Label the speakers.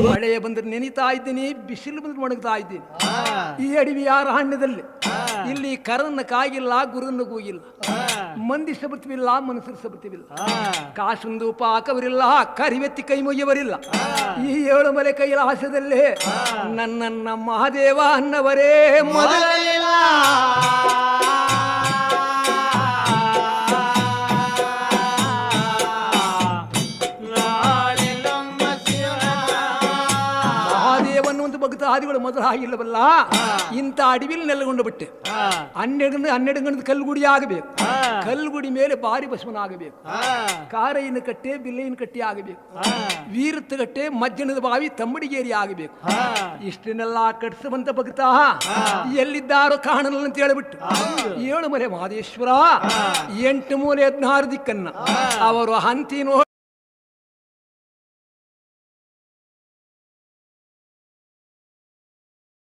Speaker 1: ಮಳೆ ಬಂದ್ರೆ ನೆನಿತಾ ಇದ್ದೀನಿ, ಬಿಸಿಲು ಬಂದ್ರೆ ಒಣಗ್ತಾ ಇದ್ದೀನಿ. ಈ ಅಡವಿ ಅರಣ್ಯದಲ್ಲಿ ಇಲ್ಲಿ ಕರನ್ನ ಕಾಗಿಲ್ಲ, ಗುರುನ್ನ ಕೂಗಿಲ್ಲ, ಮಂದಿ ಸಬರ್ತಿವಿಲ್ಲ, ಮನುಷ್ಯರು ಸಬರ್ತಿವಿಲ್ಲ, ಕಾಸೊಂದು ಪಾಕವರಿಲ್ಲ, ಕರಿವೆತ್ತಿ ಕೈ ಮುಯ್ಯವರಿಲ್ಲ. ಈ ಏಳು ಮಲೆ ಕೈಲಾಸದಲ್ಲಿ ನನ್ನನ್ನ ಮಹಾದೇವ ಅನ್ನವರೇ ಮೊದಲಿಲ್ಲ. ಭಕ್ತಾದಿಗಳು ಮೊದಲು ಆಗಿಲ್ಲವಲ್ಲ, ಇಂಥ ಅಡವಿಲಿ ನೆಲೆಗೊಂಡು ಬಿಟ್ಟೆ. 12 ಗಂಟೆ ಕಲ್ಲುಗುಡಿ ಆಗಬೇಕು, ಕಲ್ಲುಗುಡಿ ಮೇಲೆ ಭಾರಿ ಭಸ್ಮನ ಆಗಬೇಕು, ಕಾರೈನ ಕಟ್ಟೆ ಬಿಲ್ಲಿನ ಕಟ್ಟೆ ಆಗಬೇಕು, ವೀರತ್ತ ಕಟ್ಟೆ ಮಜ್ಜನದ ಬಾವಿ ತಂಬಡಿಗೇರಿ ಆಗಬೇಕು. ಇಷ್ಟನ್ನೆಲ್ಲ ಕಟ್ಟಿಸುವಂತ ಭಕ್ತ ಎಲ್ಲಿದ್ದಾರೋ ಕಾಣಲ್ಲ ಅಂತ ಹೇಳಿಬಿಟ್ಟು 7 ಮಲೆ ಮಹದೇಶ್ವರ 8 ಮೂಲೆ 16 ದಿಕ್ಕನ್ನ ಅವರು ಹಂತಿ ನೋಡಿ